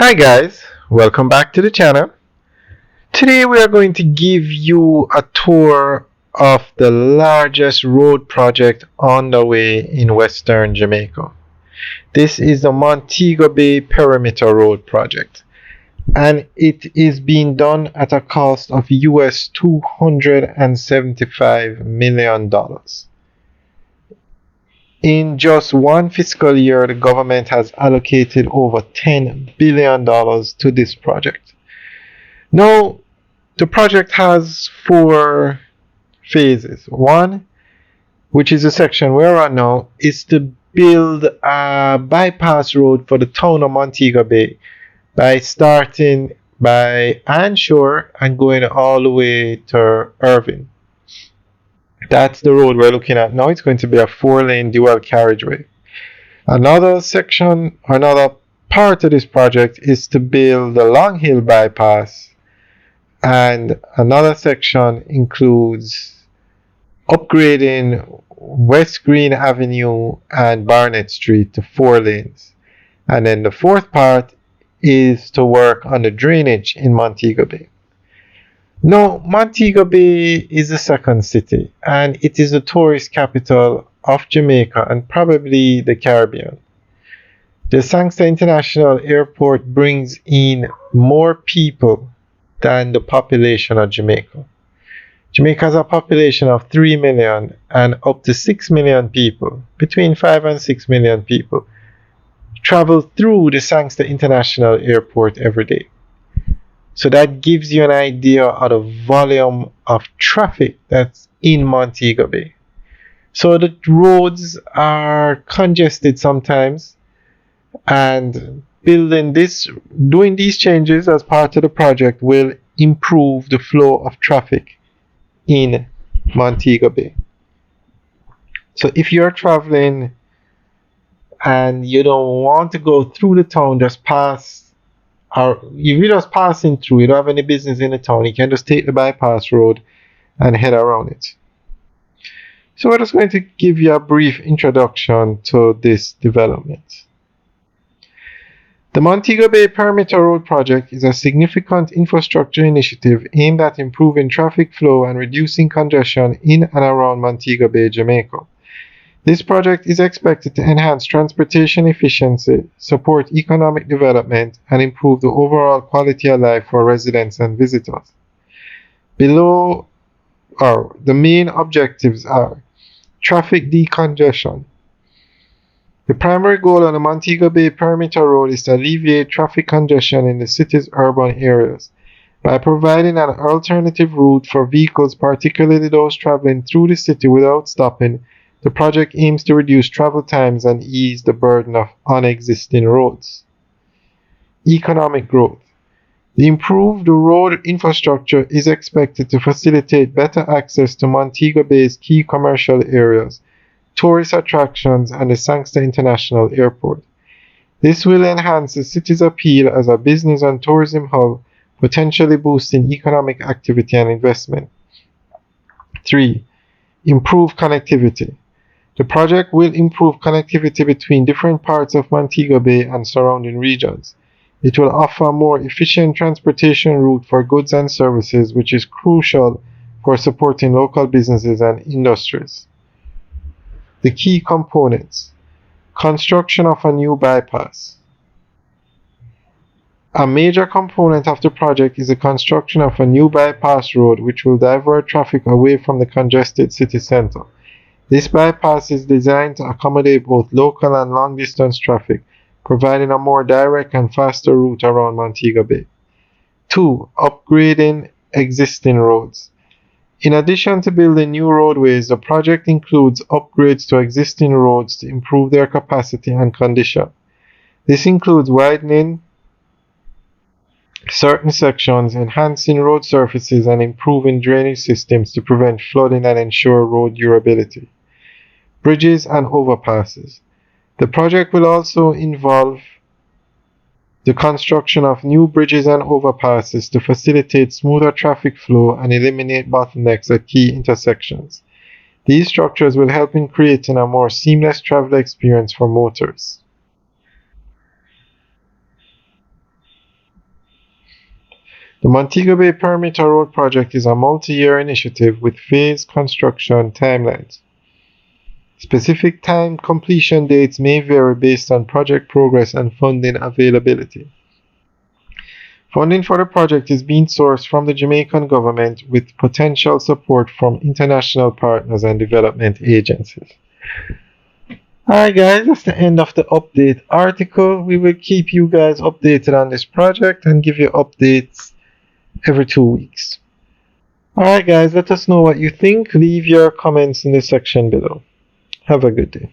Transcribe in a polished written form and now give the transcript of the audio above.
Hi guys, welcome back to the channel. Today we are going to give you a tour of the largest road project on the way in western Jamaica. This is the Montego Bay Perimeter Road project, and it is being done at a cost of US $275 million. In just one fiscal year, the government has allocated over $10 billion to this project. Now, the project has four phases. One, which is the section we're on now, is to build a bypass road for the town of Montego Bay by starting by Anshore and going all the way to Irving. That's the road we're looking at now. It's going to be a 4-lane dual carriageway. Another section, another part of this project is to build the Long Hill bypass, and another section includes upgrading West Green Avenue and Barnett Street to 4 lanes. And then the fourth part is to work on the drainage in Montego Bay. Now, Montego Bay is the second city, and it is the tourist capital of Jamaica and probably the Caribbean. The Sangster International Airport brings in more people than the population of Jamaica. Jamaica has a population of 3 million, and up to 6 million people, between 5 and 6 million people, travel through the Sangster International Airport every day. So that gives you an idea of the volume of traffic that's in Montego Bay. So the roads are congested sometimes, and doing these changes as part of the project will improve the flow of traffic in Montego Bay. So if you're traveling and you don't want to go through the town, just pass, or if you're just passing through, you don't have any business in the town, you can just take the bypass road and head around it. So we're just going to give you a brief introduction to this development. The Montego Bay Perimeter Road project is a significant infrastructure initiative aimed at improving traffic flow and reducing congestion in and around Montego Bay, Jamaica. This project is expected to enhance transportation efficiency, support economic development, and improve the overall quality of life for residents and visitors. Below the main objectives are traffic decongestion. The primary goal of the Montego Bay Perimeter Road is to alleviate traffic congestion in the city's urban areas. By providing an alternative route for vehicles, particularly those traveling through the city without stopping, the project aims to reduce travel times and ease the burden on existing roads. Economic growth. The improved road infrastructure is expected to facilitate better access to Montego Bay's key commercial areas, tourist attractions, and the Sangster International Airport. This will enhance the city's appeal as a business and tourism hub, potentially boosting economic activity and investment. 3. Improve connectivity. The project will improve connectivity between different parts of Montego Bay and surrounding regions. It will offer a more efficient transportation route for goods and services, which is crucial for supporting local businesses and industries. The key components. Construction of a new bypass. A major component of the project is the construction of a new bypass road which will divert traffic away from the congested city center. This bypass is designed to accommodate both local and long-distance traffic, providing a more direct and faster route around Montego Bay. 2. Upgrading existing roads. In addition to building new roadways, the project includes upgrades to existing roads to improve their capacity and condition. This includes widening certain sections, enhancing road surfaces, and improving drainage systems to prevent flooding and ensure road durability. Bridges and overpasses. The project will also involve the construction of new bridges and overpasses to facilitate smoother traffic flow and eliminate bottlenecks at key intersections. These structures will help in creating a more seamless travel experience for motorists. The Montego Bay Perimeter Road project is a multi-year initiative with phased construction timelines. Specific time completion dates may vary based on project progress and funding availability. Funding for the project is being sourced from the Jamaican government with potential support from international partners and development agencies. Alright guys, that's the end of the update article. We will keep you guys updated on this project and give you updates every 2 weeks. Alright guys, let us know what you think. Leave your comments in the section below. Have a good day.